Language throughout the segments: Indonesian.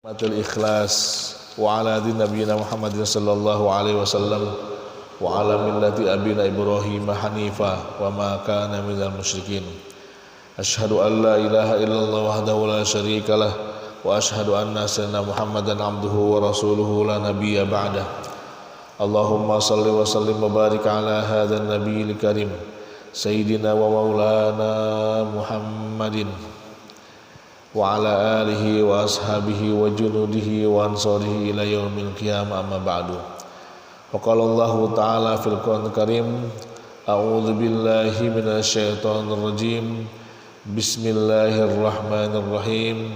Matul ikhlas wa ala din nabiyina Muhammadin sallallahu alaihi wasallam wa ala millati abina Ibrahim hanifa wa ma kana minal musyrikin. Asyhadu an la ilaha illallah wahdahu la syarika lah wa asyhadu anna sayyidina Muhammadan abduhu wa rasuluhu la nabiyya ba'dah. Allahumma salli wa sallim wa barik ala hadzal nabiyil karim sayyidina wa maulana Muhammadin wa ala alihi wa ashabihi wa junudihi wa ansarihi ila yaumil qiyamah amma ba'du. Wa qala Allah ta'ala fil Qur'anil Karim, a'udzu billahi minasy syaithanir rajim. Bismillahirrahmanirrahim.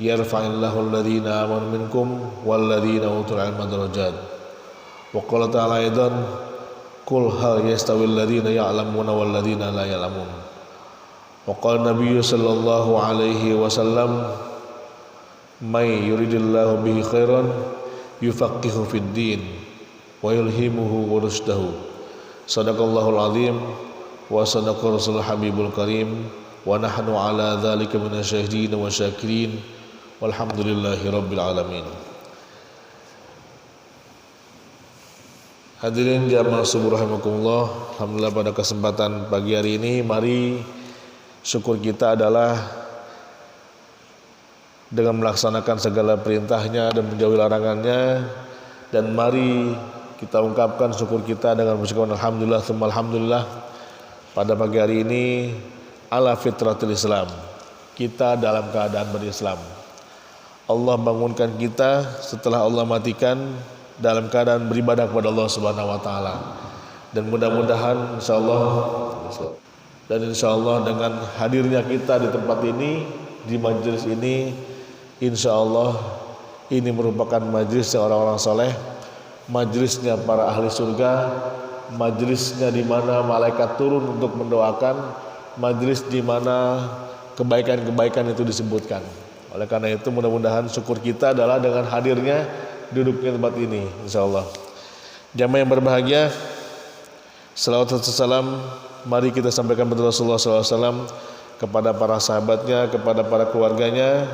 Yarfa'illahu alladhina amanu minkum walladhina utul ilma darajat. Wa qala ta'ala aidan, qul hal yastawil ladzina ya'lamuna wal ladzina la ya'lamun. Waqala Nabi sallallahu alaihi wasallam, may yuridillahu bihi khairan yufaqihu fid din wa yulhimuhu rushdahu. Sadaqallahul azim wa sadaqa rasul habibul karim wa nahnu ala dzalika minasyahidin wa syakirin walhamdulillahi rabbil alamin. Hadirin jamaah subuh rahimakumullah, alhamdulillah pada kesempatan pagi hari ini mari syukur kita adalah dengan melaksanakan segala perintahnya dan menjauhi larangannya. Dan mari kita ungkapkan syukur kita dengan mengucapkan alhamdulillah tsumma alhamdulillah pada pagi hari ini ala fitratil Islam. Kita dalam keadaan berislam. Allah bangunkan kita setelah Allah matikan dalam keadaan beribadah kepada Allah Subhanahu wa taala. Dan mudah-mudahan insyaallah dengan hadirnya kita di tempat ini, di majelis ini, insyaallah ini merupakan majelis orang-orang soleh, majelisnya para ahli surga, majelisnya di mana malaikat turun untuk mendoakan, majelis di mana kebaikan-kebaikan itu disebutkan. Oleh karena itu mudah-mudahan syukur kita adalah dengan hadirnya duduknya tempat ini, insyaallah. Jamaah yang berbahagia, salawat dan salam mari kita sampaikan kepada Rasulullah SAW, kepada para sahabatnya, kepada para keluarganya,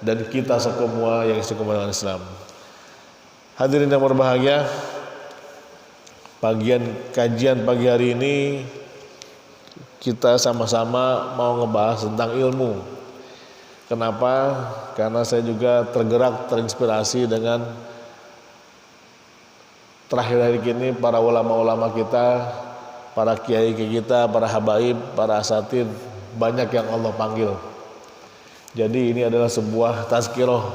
dan kita semua yang istiqomah dengan Islam. Hadirin yang berbahagia, kajian pagi hari ini kita sama-sama mau ngebahas tentang ilmu. Kenapa? Karena saya juga terinspirasi dengan terakhir hari ini para ulama-ulama kita, para kiai kita, para habaib, para asatid, banyak yang Allah panggil. Jadi ini adalah sebuah tazkirah,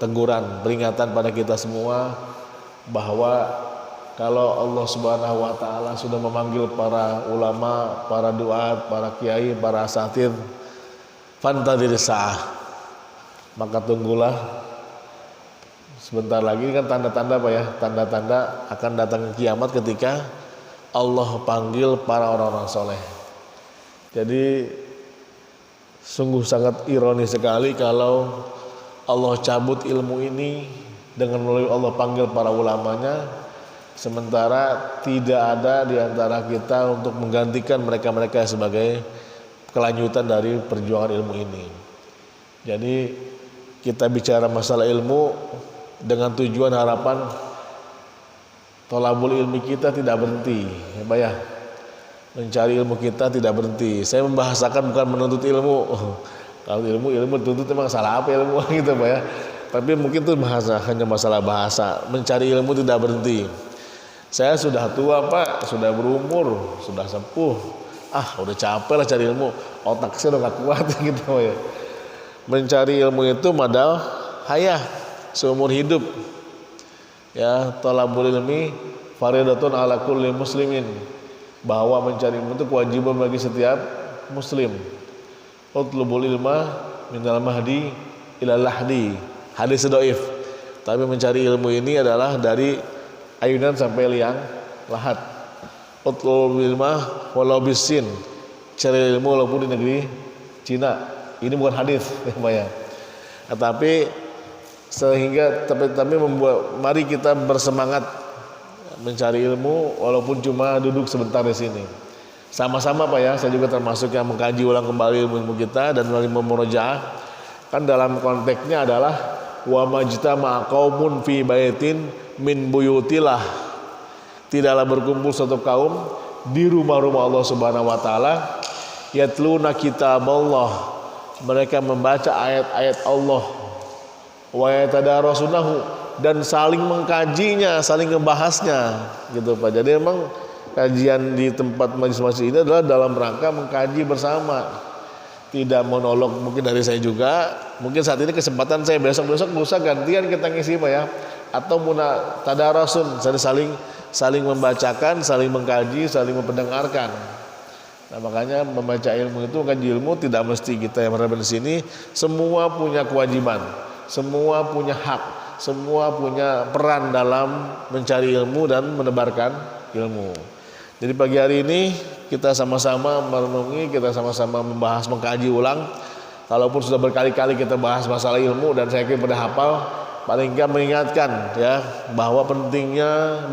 teguran, peringatan pada kita semua bahwa kalau Allah Subhanahu wa taala sudah memanggil para ulama, para duat, para kiai, para asatid, fantadhir sa'ah, maka tunggulah sebentar lagi. Kan tanda-tanda apa ya? Tanda-tanda akan datang kiamat ketika Allah panggil para orang-orang soleh. Jadi sungguh sangat ironis sekali kalau Allah cabut ilmu ini dengan melalui Allah panggil para ulamanya, sementara tidak ada di antara kita untuk menggantikan mereka-mereka sebagai kelanjutan dari perjuangan ilmu ini. Jadi kita bicara masalah ilmu dengan tujuan harapan tolabul ilmi kita tidak berhenti, ya Pak ya. Mencari ilmu kita tidak berhenti. Saya membahasakan bukan menuntut ilmu. Kalau ilmu tuntut emang salah apa ilmu gitu Pak ya. Tapi mungkin itu hanya masalah bahasa. Mencari ilmu tidak berhenti. Saya sudah tua Pak, sudah berumur, sudah sepuh. Udah capek lah cari ilmu. Otak saya udah gak kuat gitu Pak ya. Mencari ilmu itu modal hayah seumur hidup. Ya, talabul ilmi faridatun ala kulli muslimin, bahwa mencari ilmu itu kewajiban bagi setiap muslim. Utlubul ilma minal mahdi ilal lahdi, hadis dhaif. Tapi mencari ilmu ini adalah dari ayunan sampai liang lahat. Utlubul ilma walau bisin, cari ilmu walaupun di negeri Cina. Ini bukan hadis ya. Tetapi membuat mari kita bersemangat mencari ilmu walaupun cuma duduk sebentar di sini. Sama-sama Pak ya, saya juga termasuk yang mengkaji ulang kembali ilmu kita dan melalui memurojaah. Kan dalam konteksnya adalah wa majtama'a qaumun fi baitin min buyutillah, tidaklah berkumpul satu kaum di rumah-rumah Allah Subhanahu wa taala, yatluna kitaballah, mereka membaca ayat-ayat Allah, wa yatadarasunahu, dan saling mengkajinya, saling membahasnya gitu Pak. Jadi memang kajian di tempat majelis-majelis ini adalah dalam rangka mengkaji bersama, tidak monolog. Mungkin dari saya juga, mungkin saat ini kesempatan saya, besok lusa gantian kita ngisi Pak ya, atau tadarasun, saling membacakan, saling mengkaji, saling memperdengarkan. Nah makanya membaca ilmu itu, mengkaji ilmu tidak mesti kita yang berada di sini. Semua punya kewajiban, semua punya hak, semua punya peran dalam mencari ilmu dan menebarkan ilmu. Jadi pagi hari ini kita sama-sama merenungi, kita sama-sama membahas, mengkaji ulang. Kalaupun sudah berkali-kali kita bahas masalah ilmu dan saya kira pada hafal, paling enggak mengingatkan ya bahwa pentingnya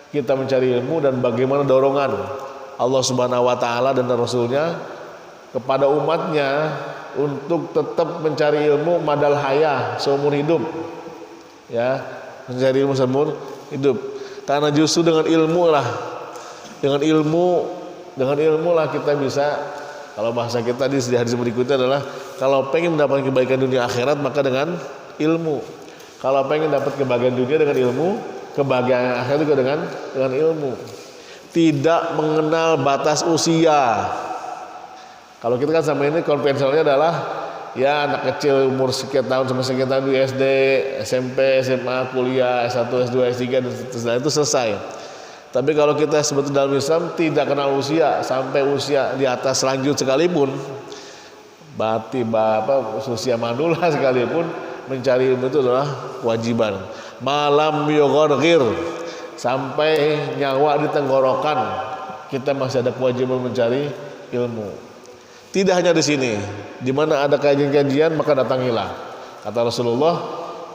kita mencari ilmu dan bagaimana dorongan Allah Subhanahu wa taala dan Rasulnya kepada umatnya untuk tetap mencari ilmu madal hayah, seumur hidup. Ya, mencari ilmu seumur hidup. Karena justru dengan ilmu lah kita bisa, kalau bahasa kita di hadis berikutnya adalah kalau pengen mendapatkan kebaikan dunia akhirat maka dengan ilmu. Kalau pengen dapat kebahagiaan dunia dengan ilmu, kebahagiaan akhirat juga dengan ilmu. Tidak mengenal batas usia. Kalau kita kan sama ini konvensionalnya adalah ya anak kecil umur sekian tahun sampai sekian tahun di SD, SMP, SMA, kuliah, S1, S2, S3 dan setelah itu selesai. Tapi kalau kita sebetulnya dalam Islam tidak kenal usia, sampai usia di atas lanjut sekalipun, usia manula sekalipun, mencari ilmu itu adalah kewajiban. Malam yugharghir, sampai nyawa di tenggorokan kita masih ada kewajiban mencari ilmu. Tidak hanya di sini, di mana ada kajian-kajian maka datangilah. Kata Rasulullah,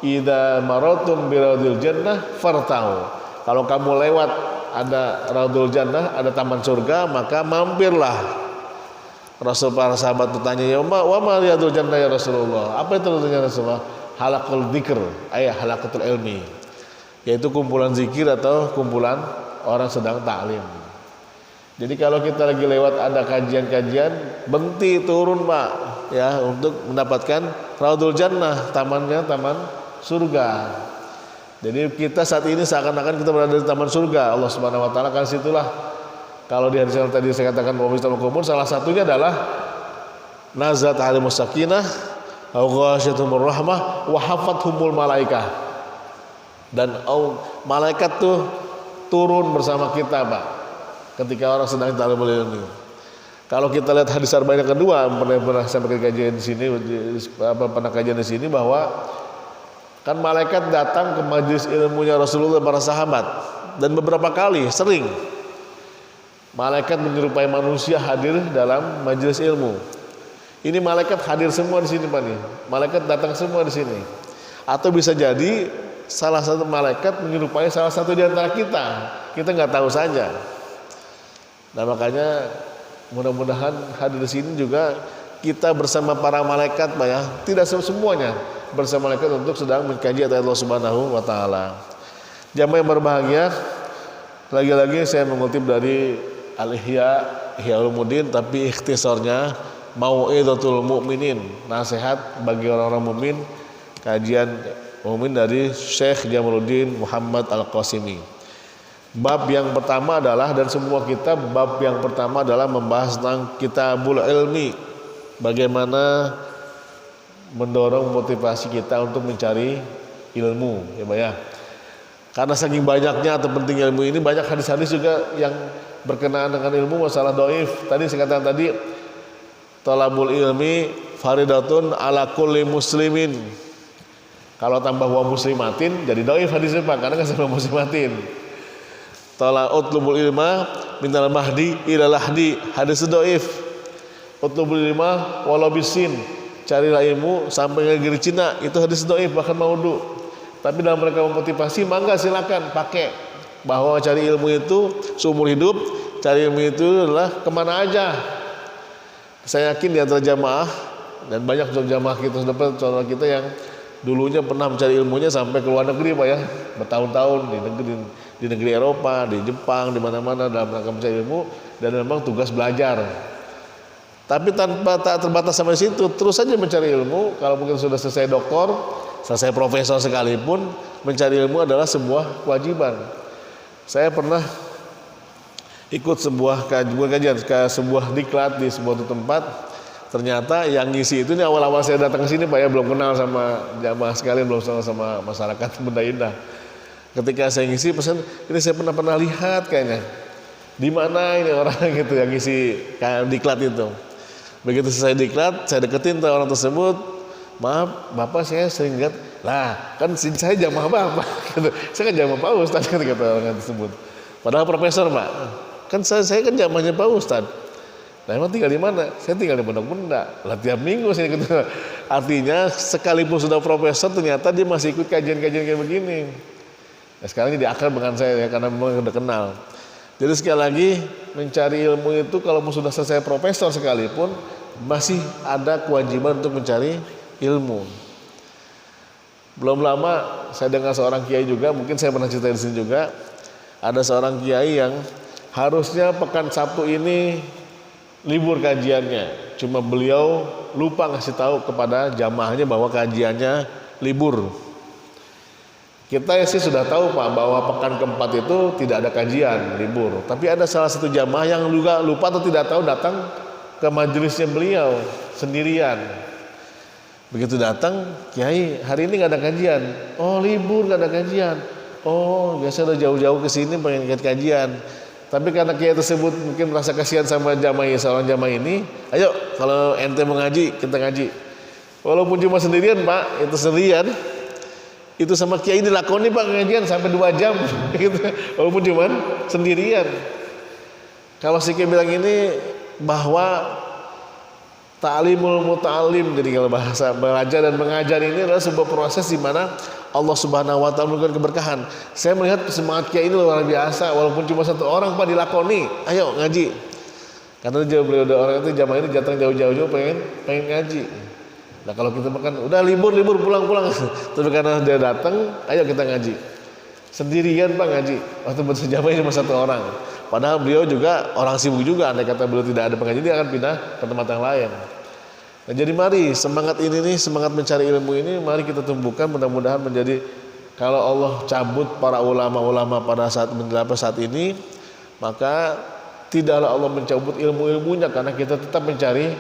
"Idza maratum bi raudhil jannah fartau." Kalau kamu lewat ada raudhul jannah, ada taman surga, maka mampirlah. Rasul, para sahabat bertanya, "Ya wa ma raudhul jannah ya Rasulullah?" Apa itu raudhul Rasulullah? Halaqul dzikr, halaqatul ilmi. Yaitu kumpulan zikir atau kumpulan orang sedang taklim. Jadi kalau kita lagi lewat ada kajian-kajian, berhenti turun Pak ya untuk mendapatkan raudhul jannah, tamannya taman surga. Jadi kita saat ini seakan-akan kita berada di taman surga Allah Subhanahu wa taala. Kan situlah kalau di hadis yang tadi saya katakan bahwa Islam kubur salah satunya adalah nazat alimus sakinah wa ghasyatumur rahmah wa hafathumul malaikah. Dan malaikat tuh turun bersama kita Pak ketika orang sedang talabul ilmi. Kalau kita lihat hadis arba'in yang kedua, pernah sampai kajian di sini, pernah kajian di sini bahwa kan malaikat datang ke majelis ilmunya Rasulullah para sahabat, dan beberapa kali sering malaikat menyerupai manusia hadir dalam majelis ilmu. Ini malaikat hadir semua di sini Pak nih. Malaikat datang semua di sini. Atau bisa jadi salah satu malaikat menyerupai salah satu di antara kita. Kita nggak tahu saja. Nah makanya mudah-mudahan hadir di sini juga kita bersama para malaikat Pak ya, tidak semuanya bersama malaikat untuk sedang mengkaji ayat Allah Subhanahu wa taala. Jamaah yang berbahagia, lagi-lagi saya mengutip dari Al-Ihya Ulumuddin, tapi ikhtisarnya Mau'izatul Mu'minin, nasihat bagi orang-orang mukmin, kajian mukmin dari Syekh Jamaluddin Muhammad Al-Qasimi. Bab yang pertama adalah, dan semua kitab bab yang pertama adalah membahas tentang kitabul ilmi, bagaimana mendorong motivasi kita untuk mencari ilmu ya Pak ya. Karena saking banyaknya atau pentingnya ilmu ini, banyak hadis-hadis juga yang berkenaan dengan ilmu, masalah dhaif. Tadi saya katakan tadi, talabul ilmi faridatun ala kulli muslimin. Kalau tambah wa muslimatin jadi dhaif hadisnya Pak, karena kan sama muslimatin. Tala utlubul ilma minal mahdi ila lahdi, hadis dhaif. Utlubul ilma walau bisin, carilah ilmu sampai negeri Cina, itu hadis dhaif bahkan maudhu. Tapi dalam mereka memotivasi, mangga silakan pakai bahwa cari ilmu itu seumur hidup, cari ilmu itu adalah kemana aja. Saya yakin di antara jamaah dan banyak jamaah kita, saudara kita yang dulunya pernah mencari ilmunya sampai ke luar negeri Pak ya, bertahun-tahun di negeri Eropa, di Jepang, di mana-mana dalam rangka mencari ilmu dan memang tugas belajar. Tapi tanpa tak terbatas sampai situ, terus saja mencari ilmu. Kalau mungkin sudah selesai doktor, selesai profesor sekalipun, mencari ilmu adalah sebuah kewajiban. Saya pernah ikut sebuah kajian ke sebuah diklat di sebuah tempat. Ternyata yang ngisi itu, ini awal-awal saya datang ke sini Pak ya, belum kenal sama jamaah sekalian, belum kenal sama masyarakat Benda Indah. Ketika saya ngisi pesan, ini saya pernah lihat kayaknya. Di mana ini orang gitu yang ngisi kayak diklat itu. Begitu selesai diklat, saya deketin tuh orang tersebut. Maaf, Bapak saya sering lihat. Lah, kan saya jamaah Bapak. Gitu. Saya kan jamaah Pak Ustadz, kata orang tersebut. Padahal profesor Pak. Kan saya kan jamaahnya Pak Ustadz. Nah emang tinggal di mana? Saya tinggal di Pondok Benda. Lah tiap minggu saya ikut. Artinya sekalipun sudah profesor, ternyata dia masih ikut kajian-kajian kayak begini. Nah, sekarang jadi akrab dengan saya ya, karena memang udah kenal. Jadi sekali lagi mencari ilmu itu kalau sudah selesai profesor sekalipun masih ada kewajiban untuk mencari ilmu. Belum lama saya dengar seorang kiai juga, mungkin saya pernah cerita di sini juga, ada seorang kiai yang harusnya pekan Sabtu ini libur kajiannya, cuma beliau lupa ngasih tahu kepada jamaahnya bahwa kajiannya libur. Kita sih sudah tahu Pak bahwa pekan keempat itu tidak ada kajian, libur. Tapi ada salah satu jamaah yang juga lupa atau tidak tahu datang ke majelisnya beliau sendirian. Begitu datang, Kiai hari ini nggak ada kajian. Oh libur nggak ada kajian. Oh biasa udah jauh-jauh ke sini pengen ikut kajian. Tapi karena Kiai tersebut mungkin merasa kasihan sama seorang jamaah ini, ayo kalau ente mau ngaji kita ngaji. Walaupun cuma sendirian Pak, itu sendirian. Itu sama Kiai dilakoni Pak pengajian sampai 2 jam gitu. Walaupun cuma sendirian. Kalau si Kiai bilang ini bahwa ta'limul muta'allim, jadi kalau bahasa belajar dan mengajar ini adalah sebuah proses di mana Allah Subhanahu wa taala memberikan keberkahan. Saya melihat semangat Kiai ini luar biasa, walaupun cuma 1 orang Pak dilakoni, ayo ngaji. Karena beliau orang itu jamaah ini datang jauh-jauh pengen ngaji. Nah kalau kita makan udah libur pulang. Tapi karena dia datang, ayo kita ngaji. Sendirian Pak ngaji. Waktu berjamaah cuma 1 orang. Padahal beliau juga orang sibuk juga. Andai kata beliau tidak ada pengajian, dia akan pindah ke tempat yang lain. Nah jadi mari semangat ini nih, semangat mencari ilmu ini, mari kita tumbuhkan, mudah-mudahan menjadi, kalau Allah cabut para ulama-ulama pada saat ini, maka tidaklah Allah mencabut ilmu-ilmunya, karena kita tetap mencari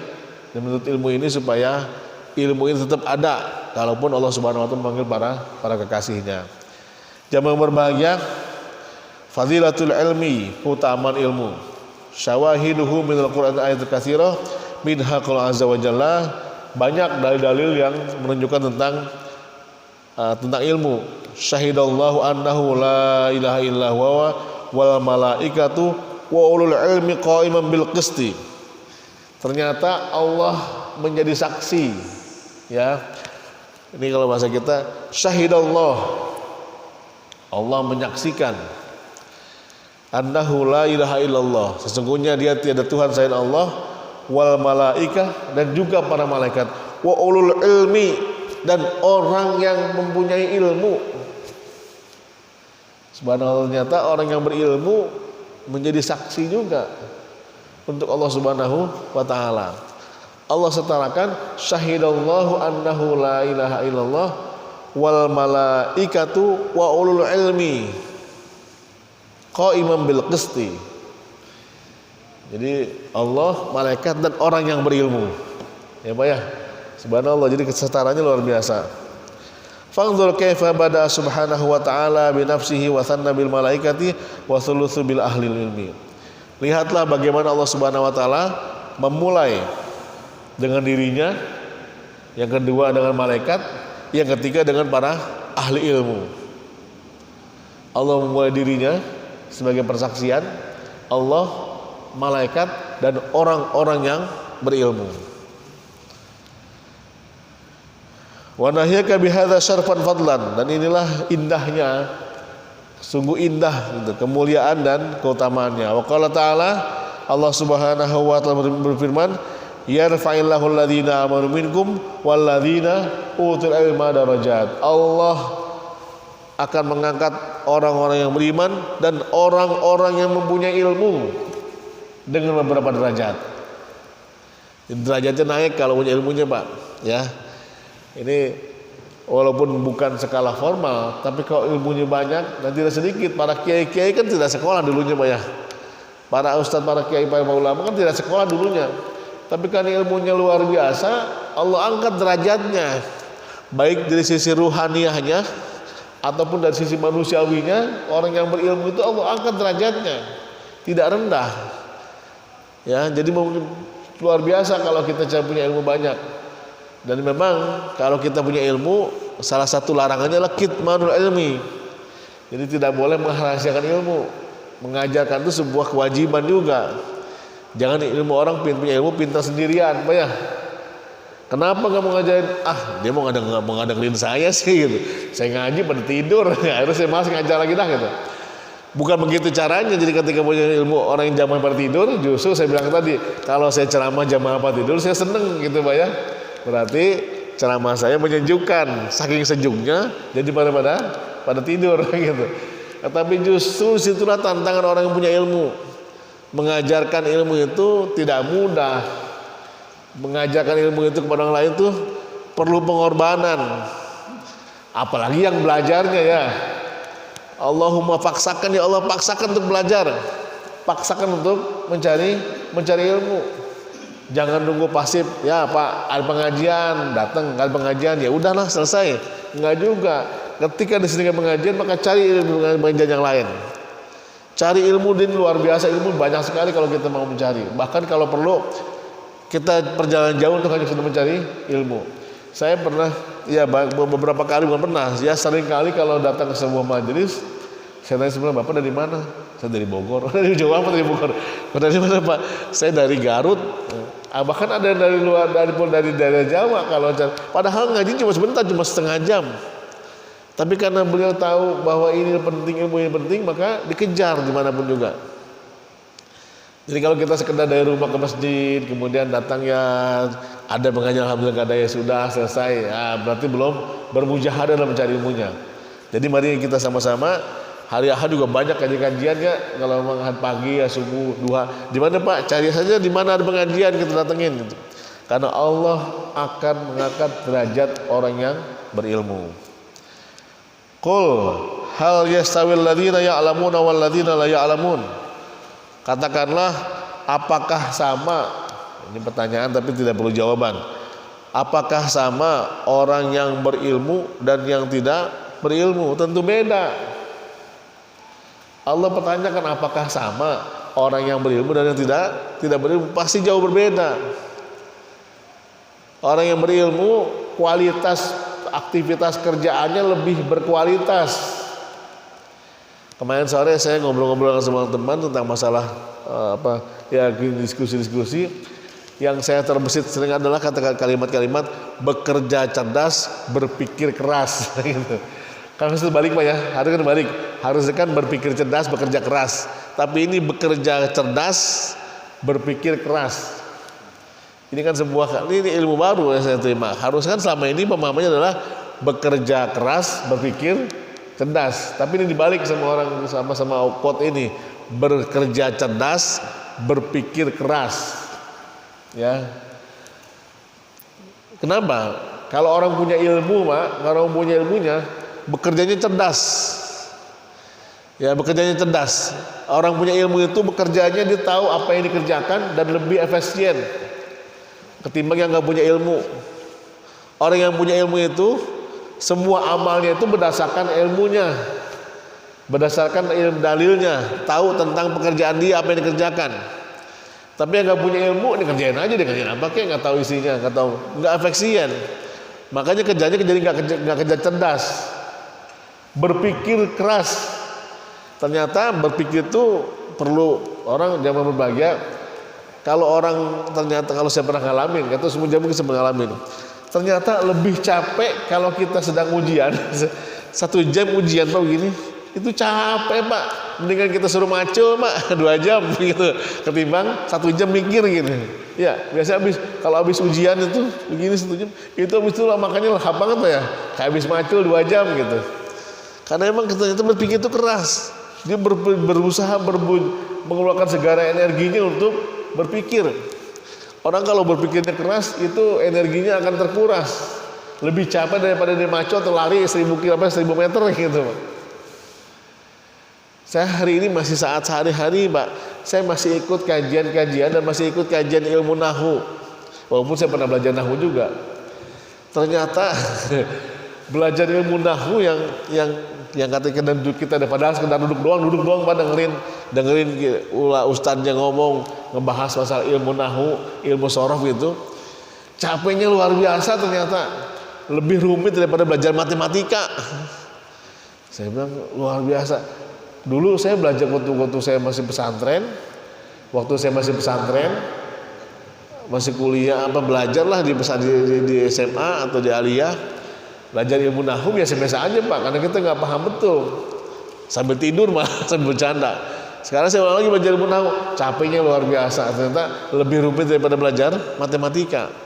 dan menuntut ilmu ini supaya ilmu ini tetap ada, kalaupun Allah Subhanahu wa taala memanggil para kekasihnya. Jamaah berbahagia, fadilatul ilmi, keutamaan ilmu. Syawahiduhu minal Qur'an ayat katsirah, minha qala azza wa jalla, banyak dalil-dalil yang menunjukkan tentang ilmu. Syahidallahu annahu la ilaha illa huwa wal malaikatu wa ulul ilmi qa'iman bil qisti. Ternyata Allah menjadi saksi. Ya, ini kalau bahasa kita, syahidallah, Allah menyaksikan, annahu la ilaha illallah, sesungguhnya dia tiada Tuhan selain Allah, wal malaikah, dan juga para malaikat, wa ulul ilmi, dan orang yang mempunyai ilmu. Subhanallah, ternyata orang yang berilmu menjadi saksi juga untuk Allah Subhanahu wa taala. Allah setarakan syahidallahu annahu la ilaha illallah wal malaikatu wa ulul ilmi qa'iman bil qisti. Jadi Allah, malaikat, dan orang yang berilmu. Ya Pak ya. Subhanallah, jadi kesetaranya luar biasa. Fanzur kaifa bada subhanahu wa ta'ala bi nafsihi wa thanna bil malaikati wa thulutsu bil ahli ilmi. Lihatlah bagaimana Allah Subhanahu wa taala memulai dengan dirinya, yang kedua dengan malaikat, yang ketiga dengan para ahli ilmu. Allah memulai dirinya sebagai persaksian, Allah, malaikat, dan orang-orang yang berilmu. Wa nahyaka bihadza syarfan fadlan, dan inilah indahnya, sungguh indah gitu, kemuliaan dan keutamaannya. Wa qala ta'ala, Allah Subhanahu wa taala berfirman, yarfa'illahu alladhina amanu minkum walladzina utul ilma darajat. Allah akan mengangkat orang-orang yang beriman dan orang-orang yang mempunyai ilmu dengan beberapa derajat. Derajatnya naik kalau punya ilmunya, Pak. Ya, ini walaupun bukan skala formal, tapi kalau ilmunya banyak dan tidak sedikit. Para kiai-kiai kan tidak sekolah dulunya, Pak ya. Para ustadz, para kiai, para ulama kan tidak sekolah dulunya. Tapi karena ilmunya luar biasa, Allah angkat derajatnya, baik dari sisi ruhaniyahnya ataupun dari sisi manusiawinya. Orang yang berilmu itu Allah angkat derajatnya, tidak rendah. Ya, jadi luar biasa kalau kita punya ilmu banyak. Dan memang kalau kita punya ilmu, salah satu larangannya adalah kitmanul ilmi. Jadi tidak boleh merahasiakan ilmu. Mengajarkan itu sebuah kewajiban juga. Jangan ilmu orang punya ilmu pintar sendirian, Pak ya. Kenapa nggak mau ngajarin? Dia mau ngadengerin saya sih gitu. Saya ngaji pada tidur, harus saya masih ngajar lagi dah gitu. Bukan begitu caranya. Jadi ketika punya ilmu orang yang jamaah pada tidur, justru saya bilang tadi, kalau saya ceramah jamaah pada tidur, saya seneng gitu, Pak ya. Berarti ceramah saya menyejukkan, saking sejuknya jadi pada tidur gitu. Tapi justru situlah tantangan orang yang punya ilmu. Mengajarkan ilmu itu tidak mudah. Mengajarkan ilmu itu kepada orang lain itu perlu pengorbanan. Apalagi yang belajarnya ya. Allahumma paksakan ya Allah, paksakan untuk belajar. Paksakan untuk mencari ilmu. Jangan nunggu pasif. Ya Pak, ada pengajian, datang ada pengajian, ya udahlah selesai. Enggak juga. Ketika di sini pengajian, maka cari ilmu pengajian yang lain. Cari ilmu di luar biasa, ilmu banyak sekali kalau kita mau mencari. Bahkan kalau perlu kita perjalanan jauh untuk hanya sudah mencari ilmu. Saya pernah, ya beberapa kali, bukan pernah, ya sering kali kalau datang ke sebuah majelis, saya tanya sebenarnya Bapak dari mana? Saya dari Bogor. Dari Jawa apa dari Bogor? Dari mana Pak? Saya dari Garut. Bahkan ada yang dari luar, dari daerah Jawa. Kalau padahal ngaji cuma sebentar, cuma setengah jam. Tapi karena beliau tahu bahwa ini penting, ilmu ini penting, maka dikejar dimanapun juga. Jadi kalau kita sekedar dari rumah ke masjid, kemudian datang ya ada pengajian, alhamdulillah ada ya sudah selesai, ya, berarti belum bermujahadah dalam mencari ilmunya. Jadi mari kita sama-sama, hari Ahad juga banyak kajian-kajiannya. Kalau memang pagi ya subuh, duha, di mana Pak? Cari saja di mana ada pengajian kita datengin gitu. Karena Allah akan mengangkat derajat orang yang berilmu. Qul hal yastawil ladzina ya'lamuna wal ladzina la ya'lamun. Katakanlah, apakah sama? Ini pertanyaan tapi tidak perlu jawaban. Apakah sama orang yang berilmu dan yang tidak berilmu? Tentu beda. Allah pertanyakan apakah sama orang yang berilmu dan yang tidak berilmu? Pasti jauh berbeda. Orang yang berilmu kualitas aktivitas kerjaannya lebih berkualitas. Kemarin sore saya ngobrol-ngobrol dengan teman tentang masalah diskusi-diskusi. Yang saya terbesit sering adalah kalimat-kalimat bekerja cerdas, berpikir keras. Gitu. Kan harus balik Pak ya, harus kan balik. Harusnya kan berpikir cerdas, bekerja keras. Tapi ini bekerja cerdas, berpikir keras. Ini kan ini ilmu baru yang saya terima. Harusnya kan selama ini pemahamannya adalah bekerja keras, berpikir cerdas. Tapi ini dibalik sama orang sama quote ini, bekerja cerdas, berpikir keras. Ya. Kenapa? Kalau orang punya ilmu, Pak, kalau orang punya ilmunya, bekerjanya cerdas. Ya, bekerjanya cerdas. Orang punya ilmu itu bekerjanya dia tahu apa yang dikerjakan dan lebih efisien ketimbang yang nggak punya ilmu. Orang yang punya ilmu itu semua amalnya itu berdasarkan ilmunya, berdasarkan ilmu dalilnya, tahu tentang pekerjaan dia apa yang dikerjakan. Tapi yang nggak punya ilmu, dikerjain aja, dikerjain apa kayak nggak tahu isinya, nggak efisien. Makanya kerjanya jadi nggak kerja cerdas, berpikir keras. Ternyata berpikir itu perlu orang jangan berbahagia. Kalau saya pernah ngalamin, itu semua jam kita ngalamin. Ternyata lebih capek kalau kita sedang ujian. 1 jam ujian Pak begini, itu capek Pak. Mendingan kita suruh macul Pak 2 jam gitu ketimbang 1 jam mikir gitu. Ya biasa kalau habis ujian itu begini 1 jam, itu habis itu makanya lahap banget Pak ya, kayak habis macul 2 jam gitu. Karena emang ternyata berpikir itu keras. Dia berusaha mengeluarkan segala energinya untuk berpikir. Orang kalau berpikirnya keras itu energinya akan terkuras. Lebih capek daripada dia macul atau lari 1000 meter gitu Pak. Saya hari ini masih saat sehari-hari Pak, saya masih ikut kajian-kajian dan masih ikut kajian ilmu nahu. Walaupun saya pernah belajar nahu juga. Ternyata belajar ilmu nahu yang katakan kita padahal sekedar duduk doang Pak, dengerin ustadznya ngomong ngebahas masalah ilmu nahu, ilmu sorof gitu. Capeknya luar biasa ternyata. Lebih rumit daripada belajar matematika. Saya bilang luar biasa. Dulu saya belajar waktu saya masih pesantren. Waktu saya masih pesantren, masih kuliah belajarlah di SMA atau di aliyah. Belajar ilmu nahwu biasa-biasa aja Pak, karena kita nggak paham betul. Sambil tidur malah sambil bercanda. Sekarang saya ulang lagi belajar ilmu nahwu, capeknya luar biasa. Ternyata lebih rumit daripada belajar matematika.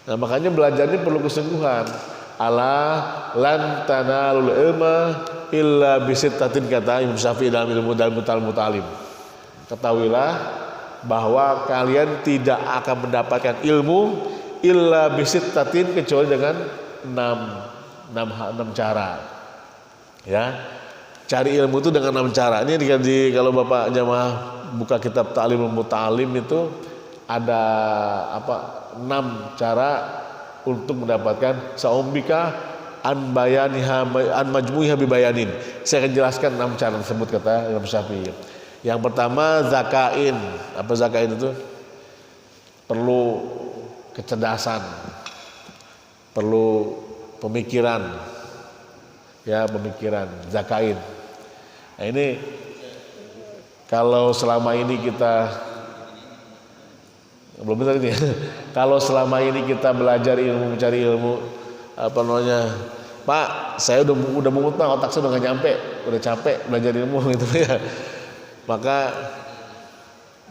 Nah makanya belajar ini perlu kesungguhan. Ala lan tanalul ilma illa bisittatin, kata Imam Syafi'i dalam ilmu Muta'alim. Ketahuilah bahwa kalian tidak akan mendapatkan ilmu illa bisittatin, kecuali dengan 6 cara. Ya, cari ilmu itu dengan 6 cara. Ini kalau Bapak jamaah buka kitab Ta'limul Muta'alim itu ada 6 cara untuk mendapatkan saumbika an majmu'iha bibayanin. Saya akan jelaskan 6 cara tersebut, kata Imam Syafi'i. Yang pertama zakain. Apa zakain itu? Perlu kecerdasan, perlu pemikiran. Ya, pemikiran, zakain. Nah ini kalau selama ini kita belum benar ini. Kalau selama ini kita belajar ilmu, mencari ilmu, Pak, saya udah mengutang, otak saya udah nggak nyampe, udah capek belajar ilmu gitu ya. Maka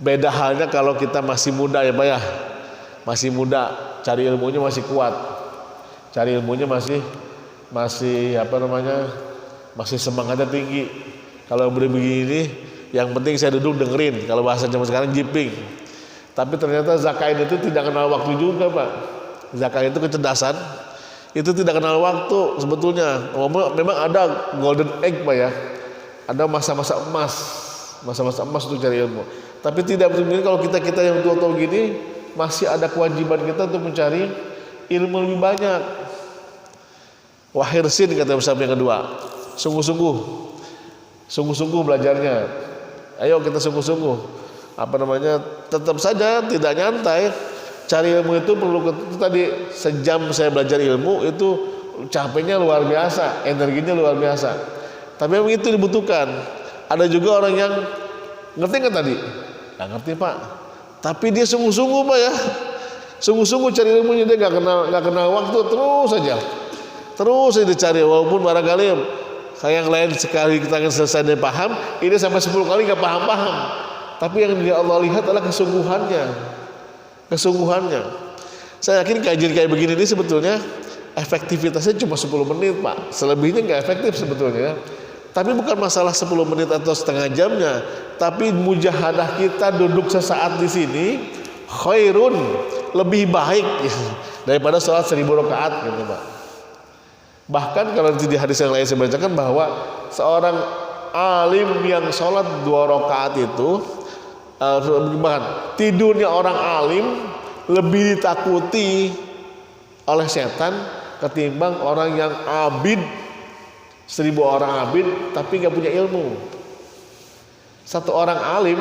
beda halnya kalau kita masih muda ya Pak ya, masih muda, cari ilmunya masih kuat, cari ilmunya masih masih semangatnya tinggi. Kalau begini, yang penting saya duduk dengerin. Kalau bahasa zaman sekarang jiping. Tapi ternyata zakain itu tidak kenal waktu juga Pak. Zakain itu kecerdasan, itu tidak kenal waktu sebetulnya. Memang ada golden egg Pak ya, ada masa-masa emas untuk cari ilmu. Tapi tidak benar kalau kita yang tua-tua gini masih ada kewajiban kita untuk mencari ilmu lebih banyak. Wahirsin, kata Ustaz yang kedua, sungguh-sungguh belajarnya. Ayo kita sungguh-sungguh. Tetap saja tidak nyantai. Cari ilmu itu perlu tadi, sejam saya belajar ilmu itu capeknya luar biasa, energinya luar biasa. Tapi memang itu dibutuhkan. Ada juga orang yang ngerti nggak tadi? Nggak ngerti Pak. Tapi dia sungguh-sungguh Pak ya. Sungguh-sungguh cari ilmunya, dia nggak kenal waktu, terus saja dicari. Walaupun barangkali kayak yang lain sekali kita akan selesai dan paham, ini sampai 10 kali nggak paham. Tapi yang Allah lihat adalah kesungguhannya. Saya yakin kajian kayak begini ini sebetulnya efektivitasnya cuma 10 menit Pak. Selebihnya nggak efektif sebetulnya. Tapi bukan masalah 10 menit atau setengah jamnya, tapi mujahadah kita duduk sesaat di sini khairun, lebih baik daripada sholat 1000 rakaat gitu Pak. Bahkan kalau di hadis yang lain saya bacakan bahwa seorang alim yang sholat 2 rakaat itu, tidurnya orang alim lebih ditakuti oleh setan ketimbang orang yang abid, 1000 orang abid tapi nggak punya ilmu. Satu orang alim,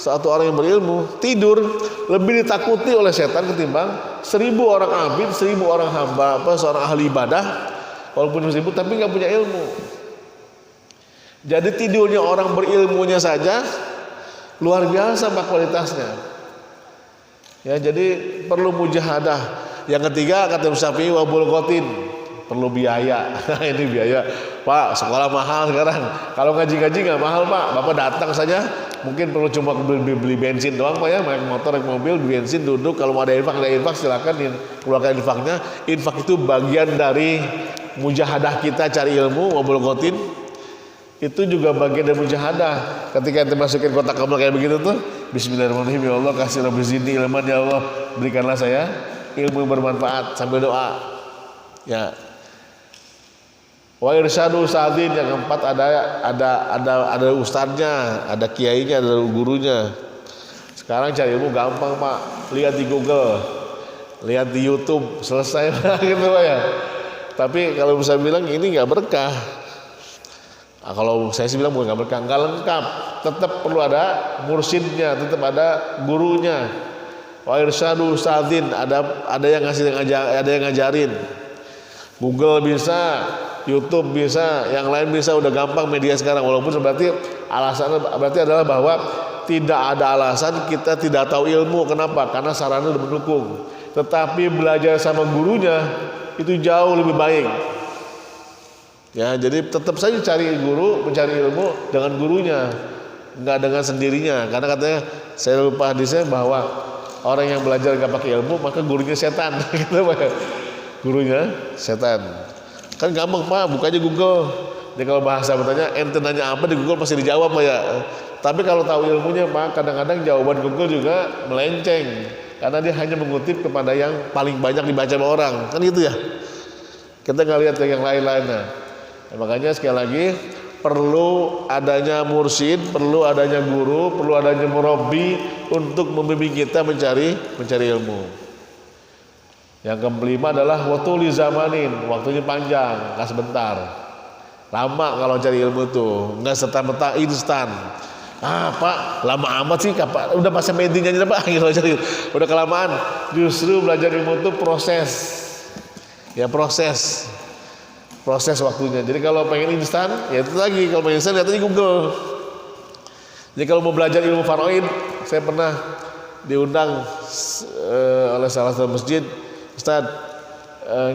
satu orang yang berilmu tidur lebih ditakuti oleh setan ketimbang 1000 orang abid, 1000 orang hamba, seorang ahli ibadah walaupun disebut tapi nggak punya ilmu. Jadi tidurnya orang berilmunya saja luar biasa Pak kualitasnya. Ya, jadi perlu mujahadah. Yang ketiga kata Syafi'i wa bulghatin, perlu biaya. Ini biaya, Pak, sekolah mahal sekarang. Kalau ngaji-ngaji nggak mahal, Pak. Bapak datang saja, mungkin perlu cuma beli bensin doang, Pak ya, naik motor, naik mobil, bensin, duduk. Kalau mau ada infak silakan keluarkan infaknya. Infak itu bagian dari mujahadah kita cari ilmu, wabul qotin. Itu juga bagian dari mujahadah. Ketika kita masukin kotak amal kayak begitu tuh, Bismillahirrahmanirrahim, ya Allah kasih Rabbi zidni ilman, ya Allah berikanlah saya ilmu yang bermanfaat, sambil doa. Ya. Wa irsyadu ustadzin, yang keempat ada ustadznya, ada kiainya, ada gurunya. Sekarang cari ilmu gampang, Pak. Lihat di Google, lihat di YouTube, selesai gitu, Pak ya. Tapi kalau bisa bilang ini nggak berkah. Nah, kalau saya sih bilang bukan nggak berkah, nggak lengkap. Tetap perlu ada mursyidnya, tetap ada gurunya. Wa irsyadu ustadzin, ada yang ngajarin. Google bisa, YouTube bisa, yang lain bisa, udah gampang media sekarang. Walaupun berarti alasannya adalah bahwa tidak ada alasan kita tidak tahu ilmu. Kenapa? Karena sarana udah mendukung. Tetapi belajar sama gurunya itu jauh lebih baik. Ya, jadi tetap saja mencari ilmu dengan gurunya, nggak dengan sendirinya. Karena katanya, saya lupa hadisnya bahwa orang yang belajar nggak pakai ilmu maka gurunya setan. Gitu, Pak. Gurunya setan. Kan gampang, Pak, buka aja Google. Jadi kalau bahasa bertanya, ente nanya apa di Google pasti dijawab, Pak ya. Tapi kalau tahu ilmunya, Pak, kadang-kadang jawaban Google juga melenceng. Karena dia hanya mengutip kepada yang paling banyak dibaca sama orang. Kan gitu ya. Kita nggak lihat yang lain-lainnya. Nah, makanya sekali lagi perlu adanya mursyid, perlu adanya guru, perlu adanya murabbi untuk membimbing kita mencari ilmu. Yang kelima adalah watuli zamanin, waktunya panjang, nggak sebentar. Lama kalau cari ilmu itu, nggak serta-merta instan. Ah, Pak, lama amat sih, Pak. Udah pas sampai intinya aja, Pak. Udah kelamaan. Justru belajar ilmu itu proses. Ya, proses waktunya. Jadi kalau pengen instan, ya itu lagi. Kalau pengen instan, lihat aja Google. Jadi kalau mau belajar ilmu faraid, saya pernah diundang oleh salah satu masjid. Ustaz,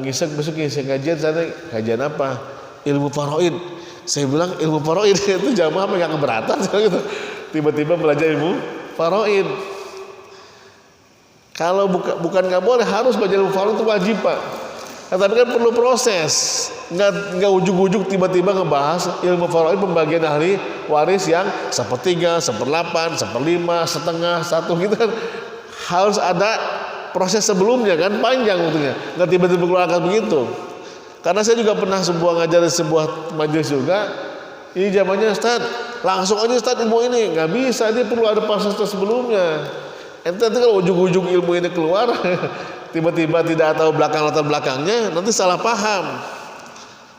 ngisek besok ngisi kajian, sana kajian apa? Ilmu faraid. Saya bilang ilmu faraid itu jamaah apa yang keberatan gitu. Tiba-tiba belajar ilmu faraid. Kalau bukan nggak boleh, harus belajar ilmu faraid itu wajib, Pak. Nah, tapi kan perlu proses. Nggak ujug-ujug tiba-tiba ngebahas ilmu faraid pembagian ahli waris yang 1/3, 1/8, 1/5, setengah, 1 gitu kan. Harus ada proses sebelumnya kan, panjang waktunya. Nggak tiba-tiba keluarkan begitu. Karena saya juga pernah ngajar di sebuah majelis juga. Ini zamannya Ustaz, langsung aja Ustaz ilmu ini. Nggak bisa, dia perlu ada proses sebelumnya. Nanti kalau ujung-ujung ilmu ini keluar, tiba-tiba tidak tahu latar belakangnya, nanti salah paham.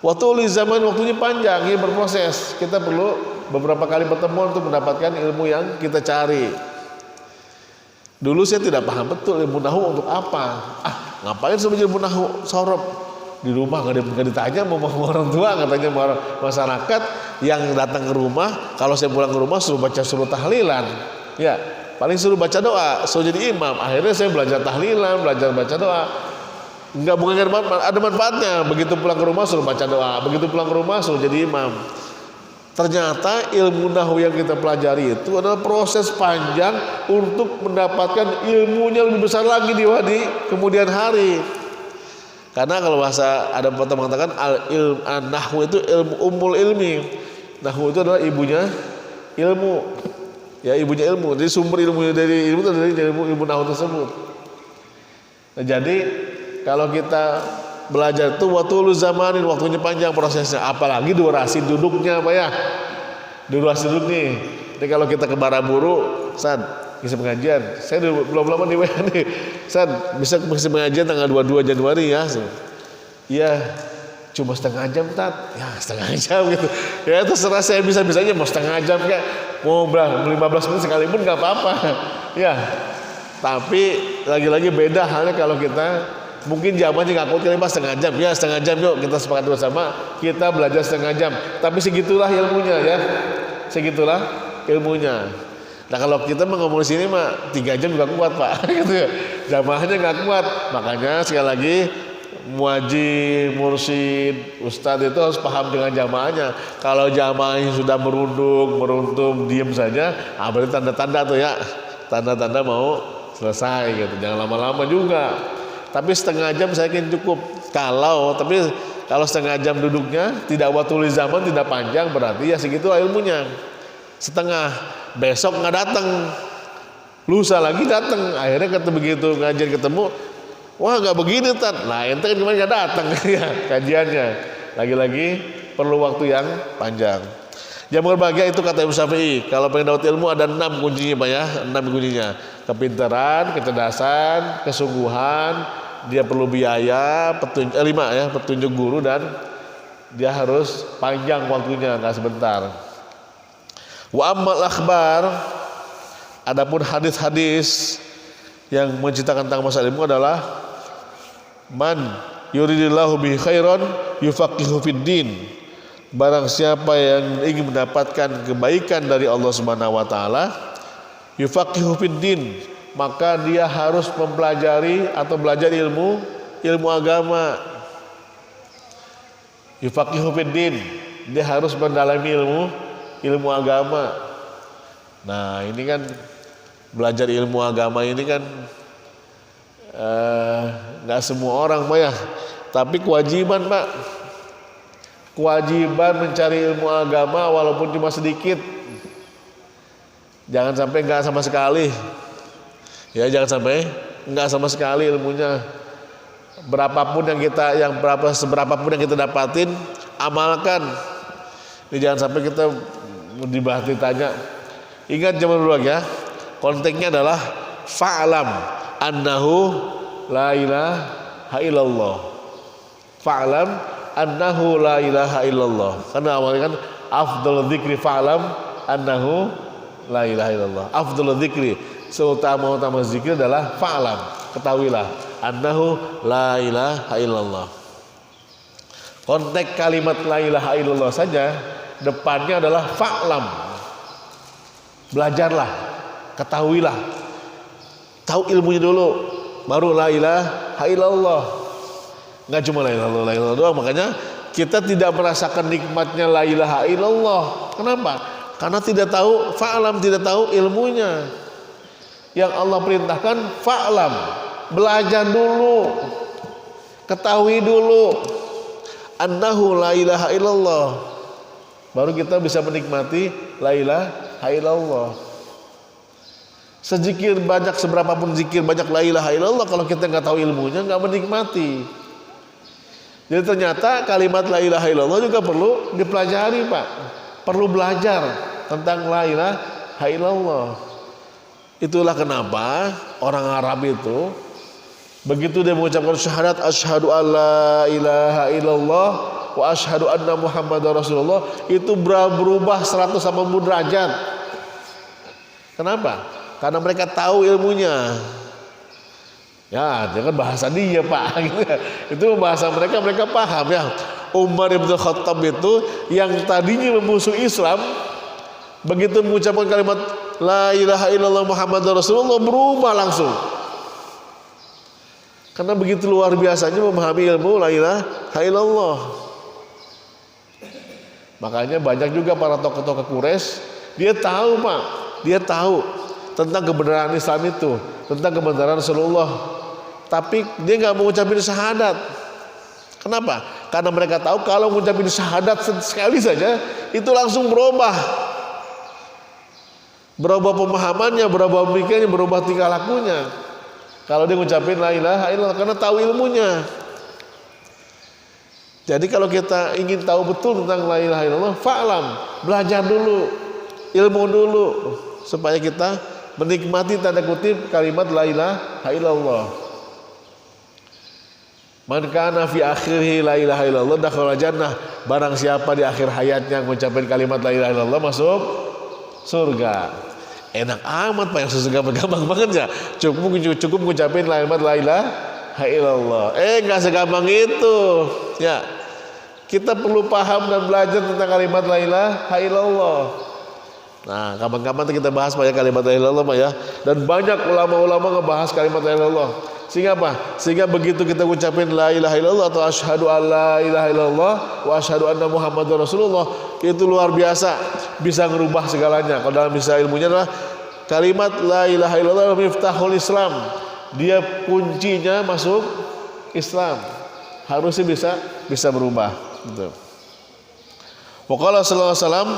Waktu waktunya panjang, ini berproses. Kita perlu beberapa kali pertemuan untuk mendapatkan ilmu yang kita cari. Dulu saya tidak paham betul ilmu nahu untuk apa. Ngapain saya belajar ilmu nahu? Sorop di rumah nggak ditanya mau orang tua, katanya masyarakat yang datang ke rumah. Kalau saya pulang ke rumah suruh tahlilan, ya paling suruh baca doa, suruh jadi imam. Akhirnya saya belajar tahlilan, belajar baca doa. Enggak, bukan ada manfaatnya. Begitu pulang ke rumah suruh baca doa, begitu pulang ke rumah suruh jadi imam. Ternyata ilmu nahwu yang kita pelajari itu adalah proses panjang untuk mendapatkan ilmunya lebih besar lagi di kemudian hari. Karena kalau bahasa ada pepatah mengatakan nahwu itu ilmu ummul ilmi. Nahwu itu adalah ibunya ilmu. Ya, ibunya ilmu. Jadi sumber ilmu dari ilmu itu dari ilmu nahwu tersebut. Nah, jadi kalau kita belajar itu waktu zamanin, waktunya panjang prosesnya, apalagi durasi duduknya, Pak ya. Durasi duduk nih. Jadi kalau kita ke Baraburu, San, bisa pengajian. Saya belum lama di WA nih. San, bisa pengajian tanggal 22 Januari ya. Iya. Cuma setengah jam, Tat. Ya, setengah jam gitu. Ya, terserah saya bisa-bisanya mau setengah jam kayak mau 15 menit sekalipun enggak apa-apa. Ya. Tapi lagi-lagi beda halnya kalau kita mungkin jawabannya nggak kuat kali, Mas, setengah jam. Ya, setengah jam yuk kita sepakat bersama, kita belajar setengah jam. Tapi segitulah ilmunya ya. Segitulah ilmunya. Nah, kalau kita ngomong di sini mah 3 jam juga kuat, Pak. Gitu ya. Jamaahnya nggak kuat. Makanya sekali lagi muajib, mursyid, ustadz itu harus paham dengan jamaahnya. Kalau jamaahnya sudah meruntum, diem saja, berarti tanda-tanda tuh ya, tanda-tanda mau selesai gitu. Jangan lama-lama juga. Tapi setengah jam saya kira cukup. Kalau setengah jam duduknya tidak watul zaman, tidak panjang, berarti ya segitu ilmunya. Setengah, besok nggak datang, lusa lagi datang, akhirnya begitu ngajian ketemu, wah nggak begini Tat. Nah ente kan kemarin nggak datang ya kajiannya. Lagi-lagi perlu waktu yang panjang. Yang berbahagia itu kata Imam Syafi'i, kalau pengen dapat ilmu ada 6 kuncinya Pak ya, 6 kuncinya. Kepintaran, kecerdasan, kesungguhan, dia perlu biaya, petunjuk guru, dan dia harus panjang waktunya, nggak sebentar. Wa ammal akhbar, adapun hadis-hadis yang menceritakan tentang masalah ilmu adalah man yuridillahu bihi khairan yufaqihu fid din. Barang siapa yang ingin mendapatkan kebaikan dari Allah Subhanahu wa taala, yufaqihu fid din, maka dia harus mempelajari atau belajar ilmu agama. Yufaqihu fid din, dia harus mendalami ilmu agama. Nah ini kan belajar ilmu agama ini kan nggak semua orang Pak ya, tapi kewajiban Pak, kewajiban mencari ilmu agama walaupun cuma sedikit. Jangan sampai nggak sama sekali, ya jangan sampai nggak sama sekali ilmunya. Seberapapun yang kita dapatin, amalkan. Ini jangan sampai kita dibahas ditanya. Ingat zaman dulu ya, konteksnya adalah fa'lam annahu la ilaha illallah. Fa'lam annahu la ilaha illallah. Karena awalnya kan afdhalul dzikri fa'lam annahu la ilaha illallah. Afdhalul dzikri, seutama-utama zikir adalah fa'lam, ketahuilah annahu la ilaha illallah. Konteks kalimat la ilaha illallah saja depannya adalah fa'lam. Belajarlah, ketahuilah. Tahu ilmunya dulu, baru la ilaha illallah. Enggak cuma la ilaha illallah doang, makanya kita tidak merasakan nikmatnya la ilaha illallah. Kenapa? Karena tidak tahu fa'lam, tidak tahu ilmunya. Yang Allah perintahkan fa'lam, belajar dulu, ketahui dulu annahu la ilaha illallah. Baru kita bisa menikmati la ilaha illallah. Sezikir banyak, seberapapun zikir banyak la ilaha illallah, kalau kita nggak tahu ilmunya nggak menikmati. Jadi ternyata kalimat la ilaha illallah juga perlu dipelajari Pak. Perlu belajar tentang la ilaha illallah. Itulah kenapa orang Arab itu begitu dia mengucapkan syahadat asyhadu alla ilaha illallah wa asyhadu anna Muhammadar Rasulullah, itu berubah 180 derajat. Kenapa? Karena mereka tahu ilmunya. Ya, itu kan bahasa dia Pak. Itu bahasa mereka paham ya. Umar bin Khattab itu yang tadinya memusuhi Islam, begitu mengucapkan kalimat la ilaha illallah Muhammadar Rasulullah berubah langsung. Karena begitu luar biasanya memahami ilmu la ilaha illallah. Makanya banyak juga para tokoh-tokoh Quraisy, dia tahu Pak, dia tahu tentang kebenaran Islam itu, tentang kebenaran Rasulullah, tapi dia nggak mau ucapin syahadat. Kenapa? Karena mereka tahu kalau mengucapin syahadat sekali saja itu langsung berubah pemahamannya, berubah pemikirannya, berubah tingkah lakunya. Kalau dia ngucapin la ilaha illallah, karena tahu ilmunya. Jadi kalau kita ingin tahu betul tentang la ilaha illallah, fa'lam, belajar dulu, ilmu dulu, supaya kita menikmati tanda kutip kalimat la ilaha illallah. Man kana fi akhirih la ilaha illallah dakhala jannah. Barang siapa di akhir hayatnya mengucapkan kalimat la ilaha illallah masuk surga. Enak amat Pak, yang segampang banget ya. Cukup mengucapin kalimat la ilaha illallah. Enggak segampang itu. Ya. Kita perlu paham dan belajar tentang kalimat la ilaha illallah. Nah, kapan-kapan kita bahas banyak kalimat la ilaha illallah Pak ya. Dan banyak ulama-ulama ngebahas kalimat la ilaha illallah. Sehingga apa? Sehingga begitu kita ucapin la ilaha illallah atau asyhadu alla ilaha illallah wa asyhadu anna muhammadar rasulullah, itu luar biasa, bisa ngerubah segalanya. Kalau dalam istilah ilmunya adalah kalimat la ilaha illallah miftahul Islam. Dia kuncinya masuk Islam. Harusnya bisa berubah gitu. Waqala sallallahu alaihi wasallam,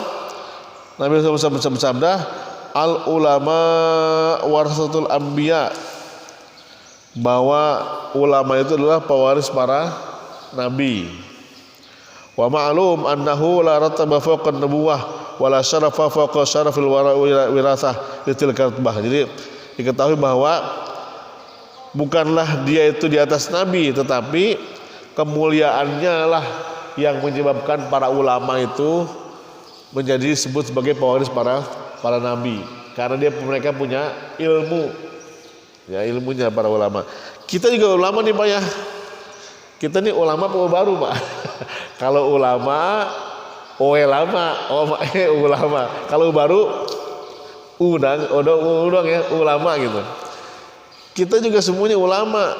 Nabi SAW bersabda, al ulama warasatul anbiya, bahwa ulama itu adalah pewaris para nabi. Wa ma'lum annahu la rataba fawqa an-nubuwah wa la syarafa fawqa syarafil wirasah litilka rutbah. Jadi diketahui bahwa bukanlah dia itu di atas nabi, tetapi kemuliaannya lah yang menyebabkan para ulama itu menjadi disebut sebagai pewaris para nabi, karena mereka punya ilmu. Ya, ilmunya para ulama. Kita juga ulama nih Pak ya. Kita nih ulama baru Pak. Kalau ulama, ulama. Kalau baru udang ya ulama gitu. Kita juga semuanya ulama.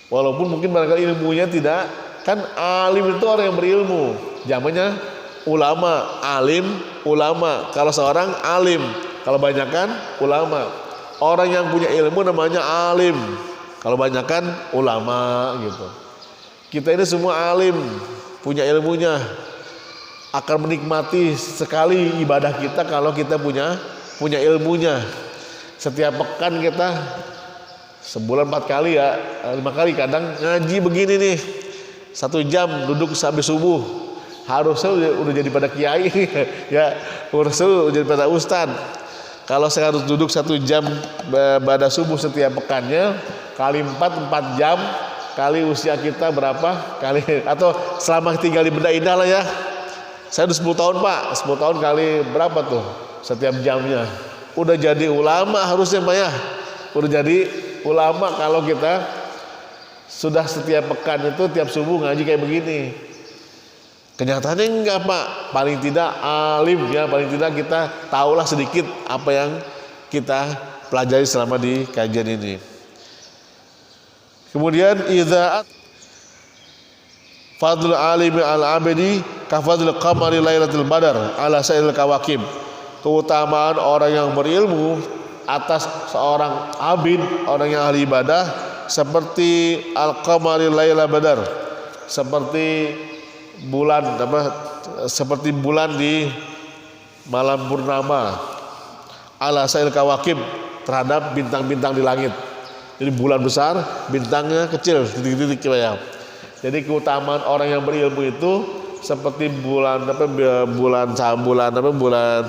Walaupun mungkin barangkali ilmunya tidak, kan alim itu orang yang berilmu. Zamannya ulama, alim, ulama. Kalau seorang alim, kalau banyakan ulama. Orang yang punya ilmu namanya alim. Kalau banyakan ulama gitu. Kita ini semua alim, punya ilmunya. Akan menikmati sekali ibadah kita kalau kita punya ilmunya. Setiap pekan kita sebulan 4 kali ya, 5 kali kadang ngaji begini nih. 1 jam duduk sampai subuh. Harusnya udah jadi pada kiai ya, harusnya udah jadi pada ustadz. Kalau saya harus duduk 1 jam pada subuh setiap pekannya, kali 4 jam, kali usia kita berapa, kali atau selama tinggal di Benda Indah lah ya. Saya udah 10 tahun Pak, 10 tahun kali berapa tuh setiap jamnya. Udah jadi ulama harusnya Pak ya. Udah jadi ulama kalau kita sudah setiap pekan itu tiap subuh ngaji kayak begini. Kenyataannya enggak Pak, paling tidak alim ya, paling tidak kita tahulah sedikit apa yang kita pelajari selama di kajian ini. Kemudian idza fadlul alimi al-abidi kafadlul qamari lailatul badar ala sa'il kawakib. Keutamaan orang yang berilmu atas seorang abid, orang yang ahli ibadah, seperti al-qamari lailatul badar, seperti bulan seperti bulan di malam purnama, ala sa'il kawakib, terhadap bintang-bintang di langit. Jadi bulan besar, bintangnya kecil, titik-titik ya. Jadi keutamaan orang yang berilmu itu seperti bulan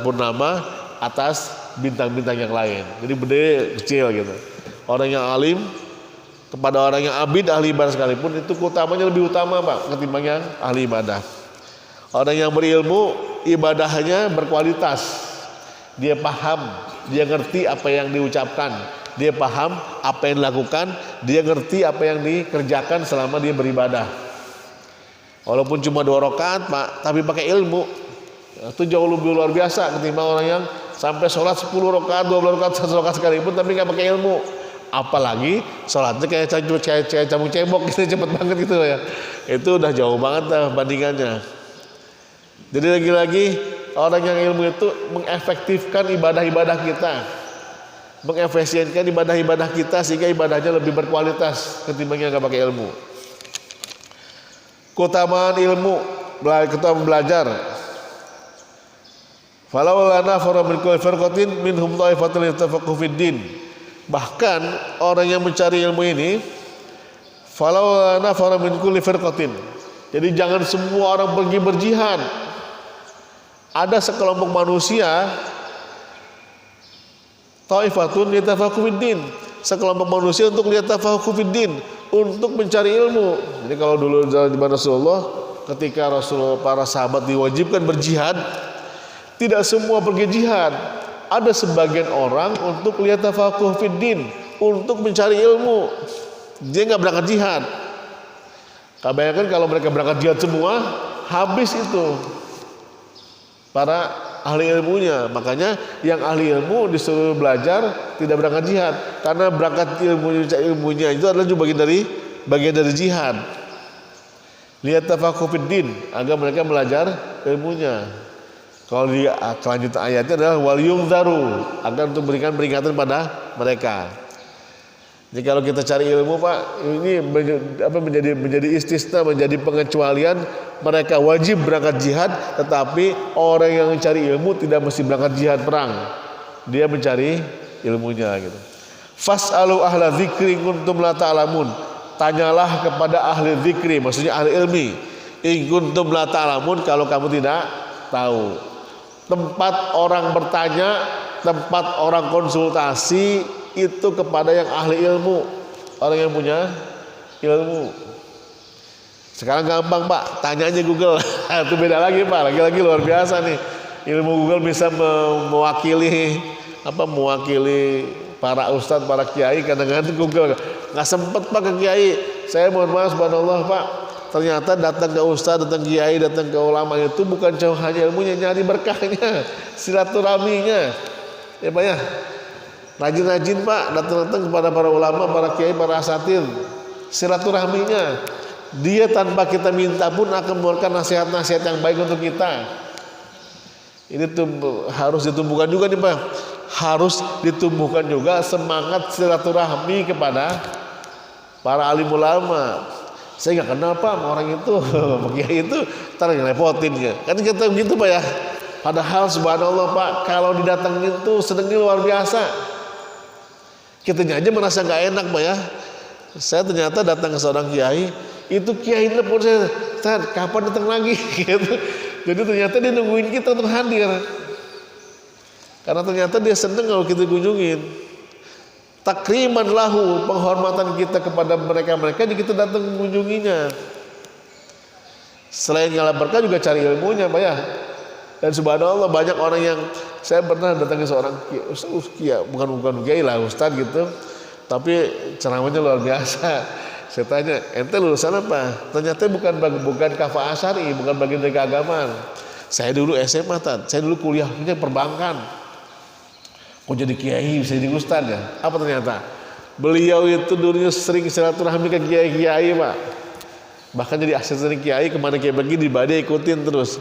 purnama atas bintang-bintang yang lain. Jadi gede kecil gitu. Orang yang alim kepada orang yang abid ahli ibadah sekalipun itu keutamanya lebih utama Pak ketimbang yang ahli ibadah. Orang yang berilmu ibadahnya berkualitas. Dia paham, dia ngerti apa yang diucapkan, dia paham apa yang dilakukan, dia ngerti apa yang dikerjakan selama dia beribadah. Walaupun cuma 2 rakaat Pak, tapi pakai ilmu, itu jauh lebih luar biasa ketimbang orang yang sampai sholat 10 rakaat, 12 rakaat, 1 rakaat sekalipun tapi nggak pakai ilmu. Apalagi sholatnya kayak cabung cebok gitu, cepet banget gitu ya. Itu udah jauh banget dah bandingannya. Jadi lagi-lagi orang yang ilmu itu mengefektifkan ibadah-ibadah kita, mengefisienkan ibadah-ibadah kita sehingga ibadahnya lebih berkualitas ketimbang yang nggak pakai ilmu. Keutamaan ilmu, keutamaan belajar. Falau lana fara min kulli firqatin minhum ta'ifatun yattafaqu fid din. Bahkan orang yang mencari ilmu ini, falau nafara min kulli firqatin. Jadi jangan semua orang pergi berjihad. Ada sekelompok manusia, taifatun yatafaqahu fiddin, sekelompok manusia untuk yatafaqahu fiddin, untuk mencari ilmu. Jadi kalau dulu di Rasulullah, ketika para sahabat diwajibkan berjihad, tidak semua pergi jihad. Ada sebagian orang untuk lihat tafaqquh fiddin, untuk mencari ilmu. Dia nggak berangkat jihad. Bayangkan kalau mereka berangkat jihad semua, habis itu para ahli ilmunya. Makanya yang ahli ilmu disuruh belajar, tidak berangkat jihad. Karena berangkat ilmunya itu adalah juga bagian dari jihad. Lihat tafaqquh fid din, agar mereka belajar ilmunya. Kalau di kelanjutan ayatnya adalah wal yungzaru, agar untuk berikan peringatan pada mereka. Jadi kalau kita cari ilmu Pak, ini menjadi istisna, menjadi pengecualian. Mereka wajib berangkat jihad, tetapi orang yang mencari ilmu tidak mesti berangkat jihad perang. Dia mencari ilmunya gitu. Fas'alu ahla dzikri kuntum la ta'lamun. Tanyalah kepada ahli dzikri, maksudnya ahli ilmi. In kuntum la ta'lamun, kalau kamu tidak tahu. Tempat orang bertanya, tempat orang konsultasi itu kepada yang ahli ilmu, orang yang punya ilmu. Sekarang gampang Pak, tanya aja Google. Itu beda lagi Pak, lagi-lagi luar biasa nih. Ilmu Google bisa mewakili para ustadz, para kiai. Kadang-kadang Google nggak sempet Pak ke kiai. Saya mohon maaf subhanallah Pak, ternyata datang ke ustadz, datang kiai, datang ke ulama itu bukan cuma hanya ilmunya, nyari berkahnya, silaturahminya. Ya Pak ya, rajin-rajin Pak datang-datang kepada para ulama, para kiai, para asatidz, silaturahminya. Dia tanpa kita minta pun akan mengeluarkan nasihat-nasihat yang baik untuk kita. Ini harus ditumbuhkan juga nih Pak. Harus ditumbuhkan juga semangat silaturahmi kepada para alim ulama. Saya nggak kenal Pak sama orang itu, kiai itu, ntar ngerepotin ya. Kan kita begitu Pak ya. Padahal subhanallah Pak, kalau didatengin tuh senengnya luar biasa. Kitanya aja merasa nggak enak Pak ya. Saya ternyata datang ke seorang kiai, itu kiai telepon saya, Ustaz, kapan datang lagi? Gitu. Jadi ternyata dia nungguin kita untuk hadir. Karena ternyata dia senang kalau kita kunjungin. Takriman lahu, penghormatan kita kepada mereka-mereka, jadi kita datang mengunjunginya. Selain ngalah berkah juga cari ilmunya Pak ya. Dan subhanallah banyak orang yang, saya pernah datang ke seorang kiai, bukan kiai lah, ustadz gitu. Tapi ceramahnya luar biasa. Saya tanya, ente lulusan apa? Ternyata bukan kafah asyari, bukan bagian dari keagamaan. Saya dulu SMA, saya dulu kuliahnya perbankan. Kok jadi kiai, bisa jadi ustadz ya? Apa ternyata? Beliau itu dulunya sering silaturahmi ke kiai-kiai Pak. Bahkan jadi asisten kiai, kemana kiai pergi dia ikutin terus.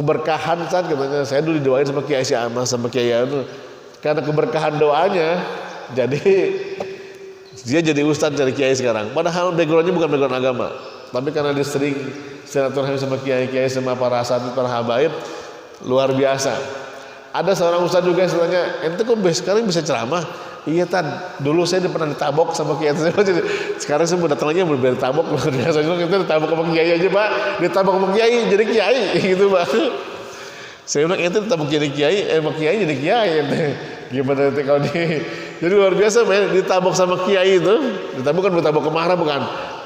Keberkahan saat katanya, saya dulu didoain sama kiai si Amas, sama kiai itu. Karena keberkahan doanya, jadi dia jadi ustadz dari kiai sekarang. Padahal backgroundnya bukan background agama, tapi karena dia sering silaturahmi sama kiai-kiai, sama para asatidz, para habaib, luar biasa. Ada seorang ustadz juga yang tanya, ente kok sekarang bisa ceramah? Iya Tan, dulu saya pernah ditabok sama kiai. Sekarang saya mau datang lagi berbeda tabok luar biasa. Kita ditabok sama kiai aja Pak, ditabok sama kiai jadi kiai gitu Pak. Saya bilang ente ditabok jadi kiai, sama kiai jadi kiai. Gimana nanti kalau jadi luar biasa Pak, ditabok sama kiai itu, ditabok kan ditabok kemarah bukan,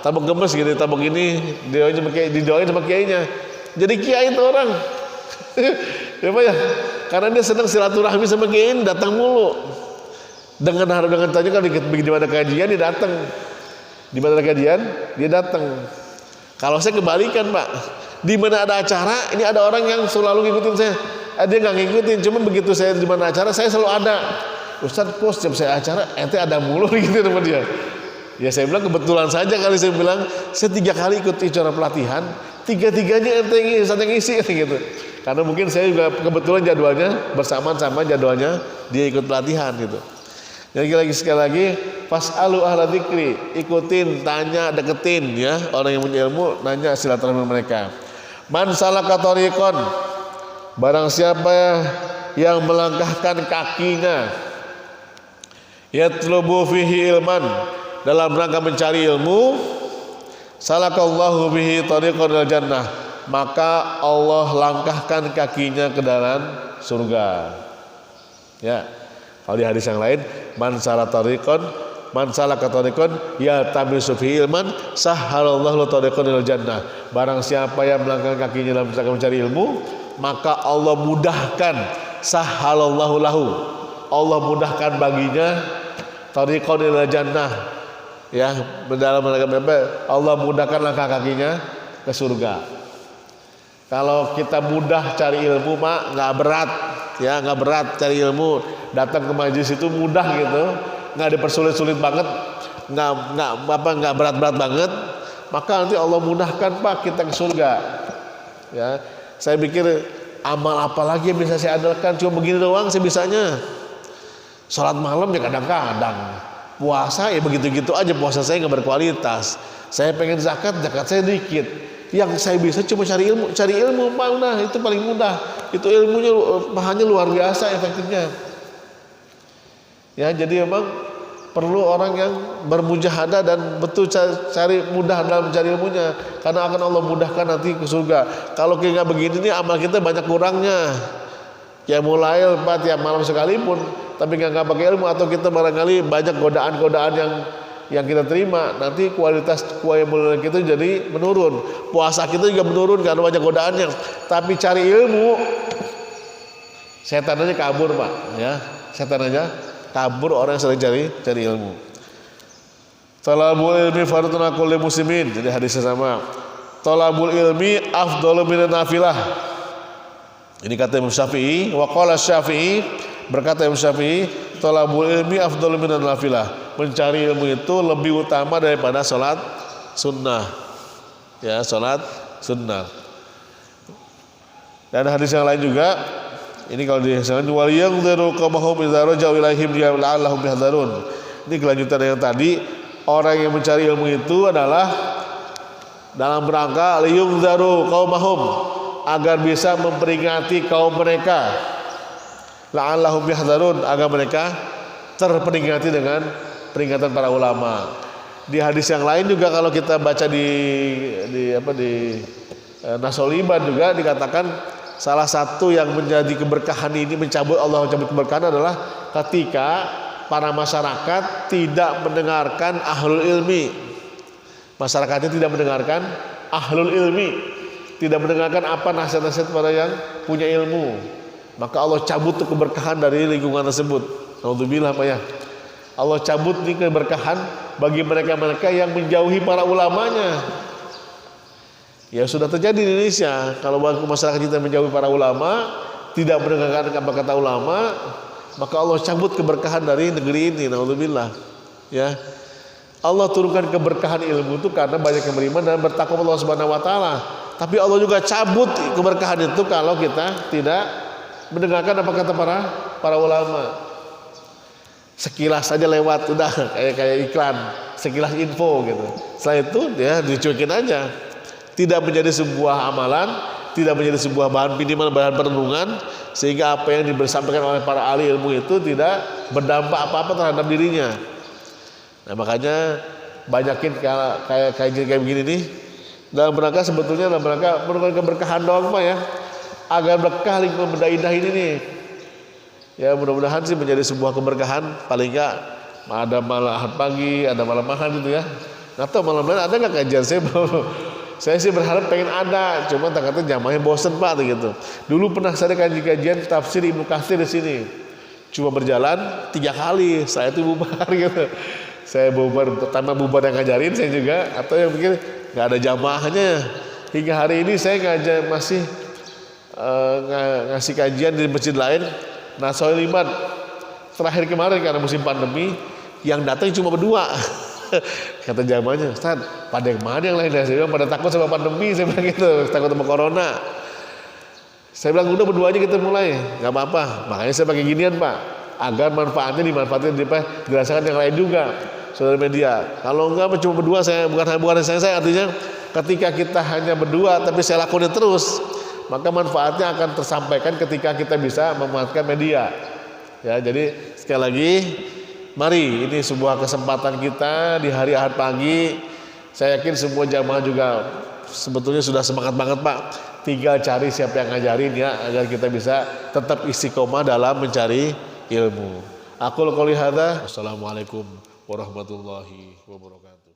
tabok gemes gitu, ditabok ini, didoain sama kiainya, jadi kiai itu orang. Ya Pak ya, karena dia senang silaturahmi sama kiai, datang mulu. Dengan tanya kan di mana kajian dia datang, di mana ada kajian dia datang. Kalau saya kebalikan Pak, di mana ada acara ini ada orang yang selalu ngikutin saya. Dia nggak ngikutin, cuma begitu saya di mana acara saya selalu ada. Ustadz kok setiap saya acara ente ada mulu gitu sama dia. Ya saya bilang kebetulan saja kali saya bilang saya 3 kali ikut acara pelatihan, 3-3nya ente yang ngisi gitu. Karena mungkin saya juga kebetulan jadwalnya bersamaan sama jadwalnya dia ikut pelatihan gitu. Jadi sekali lagi, fas'alu ahla dzikri, ikutin, tanya, deketin ya orang yang punya ilmu, nanya silaturahmi mereka. Man salaka thariqan, barang siapa yang melangkahkan kakinya, yatlubu fihi ilman, dalam rangka mencari ilmu, salakallahu bihi thariqan ilal jannah, maka Allah langkahkan kakinya ke dalam surga. Ya. Kalau di hadis yang lain, man salaka thariqan ya tamisu fi ilman sahhalallahu thariqan ilal jannah. Barang siapa yang melangkahkan kakinya dalam rangka mencari ilmu, maka Allah mudahkan, sahhalallahu lahu, Allah mudahkan baginya thariqan ilal jannah. Ya, dalam Allah mudahkan langkah kakinya ke surga. Kalau kita mudah cari ilmu Pak, nggak berat, ya nggak berat cari ilmu. Datang ke majelis itu mudah gitu, nggak dipersulit-sulit banget, nggak berat-berat banget. Maka nanti Allah mudahkan Pak kita ke surga. Ya, saya pikir amal apa lagi yang bisa saya andalkan? Cuma begini doang saya bisanya. Sholat malam ya kadang-kadang, puasa ya begitu-gitu aja, puasa saya nggak berkualitas. Saya pengen zakat saya dikit. Yang saya bisa cuma cari ilmu Pak, udah itu paling mudah. Itu ilmunya pahanya luar biasa efektifnya. Ya, jadi memang perlu orang yang bermujahadah dan betul cari mudah dalam mencari ilmunya, karena akan Allah mudahkan nanti ke surga. Kalau kita nggak begini nih amal kita banyak kurangnya. Ya mulai Pak tiap malam sekalipun, tapi nggak pakai ilmu atau kita barangkali banyak godaan-godaan yang kita terima, nanti kualitas kualitas kita jadi menurun, puasa kita juga menurun karena banyak godaannya. Tapi cari ilmu, setan aja kabur Pak, ya setan aja kabur orang yang sering cari ilmu. Talabul ilmi fardun ala kulli muslimin, jadi hadisnya sama. Talabul ilmi afdalu minan nafilah. Ini kata Imam Syafi'i, wa qala Syafi'i, berkata Imam Syafi'i, talabul ilmi afdalu minan nafilah. Mencari ilmu itu lebih utama daripada sholat sunnah. Ya, sholat sunnah. Dan hadis yang lain juga, ini kalau disebutkan wal yanzuru qawmahum idza raja'u ilaihim la'allahum yahdharun. Ini kelanjutan yang tadi, orang yang mencari ilmu itu adalah dalam rangka liyunzaru qaumahum, agar bisa memperingati kaum mereka, la'allahum yahdharun, agar mereka terperingati dengan peringatan para ulama. Di hadis yang lain juga kalau kita baca di Nasoliban juga dikatakan salah satu yang menjadi keberkahan ini, Allah mencabut keberkahan adalah ketika para masyarakat tidak mendengarkan ahlul ilmi. Masyarakatnya tidak mendengarkan ahlul ilmi, tidak mendengarkan apa nasihat-nasihat pada yang punya ilmu, maka Allah cabut tuh keberkahan dari lingkungan tersebut. Alhamdulillah Pak ya, Allah cabut nih keberkahan bagi mereka-mereka yang menjauhi para ulamanya. Ya sudah terjadi di Indonesia, kalau masyarakat kita menjauhi para ulama, tidak mendengarkan apa kata ulama, maka Allah cabut keberkahan dari negeri ini. Alhamdulillah ya, Allah turunkan keberkahan ilmu itu karena banyak yang beriman dan bertakwa Allah Subhanahu wa taala. Tapi Allah juga cabut keberkahan itu kalau kita tidak mendengarkan apa kata para ulama. Sekilas saja lewat, udah kayak iklan, sekilas info gitu. Setelah itu ya dicuekin aja. Tidak menjadi sebuah amalan, tidak menjadi sebuah bahan minimal bahan perenungan, sehingga apa yang disampaikan oleh para ahli ilmu itu tidak berdampak apa-apa terhadap dirinya. Nah makanya banyakin kayak begini nih, dalam rangka sebetulnya dalam rangka menurunkan keberkahan doang Pak ya, agar berkah lingkungan benda indah ini nih. Ya mudah-mudahan sih menjadi sebuah keberkahan, paling enggak ada malam ahad pagi, ada malam ahad gitu ya. Nggak tahu malam lain ada nggak kajian, saya sih berharap pengen ada, cuma takutnya jamaahnya bosen Pak gitu. Dulu pernah saya kajian tafsir Ibnu Katsir di sini, cuma berjalan 3 kali, saya itu bubar gitu. Saya bubar, pertama bubar yang ngajarin saya juga, atau yang pikir nggak ada jamaahnya. Hingga hari ini saya masih ngasih kajian di masjid lain. Nah Soliman terakhir kemarin karena musim pandemi, yang datang cuma berdua. Kata jamaahnya, Ustaz, pada yang mana yang lain? Saya bilang pada takut sama pandemi, saya bilang gitu, takut sama corona. Saya bilang udah berdua aja kita mulai, nggak apa-apa. Makanya saya pakai ginian Pak, agar manfaatnya dimanfaatkan dirasakan yang lain juga, saudara media. Kalau enggak cuma berdua, saya bukan saya artinya ketika kita hanya berdua tapi saya lakukan terus, maka manfaatnya akan tersampaikan ketika kita bisa memanfaatkan media. Ya, jadi sekali lagi, mari ini sebuah kesempatan kita di hari Ahad pagi. Saya yakin semua jamaah juga sebetulnya sudah semangat banget Pak. Tinggal cari siapa yang ngajarin ya, agar kita bisa tetap istiqomah dalam mencari ilmu. Aqul qouli hadza. Wassalamualaikum warahmatullahi wabarakatuh.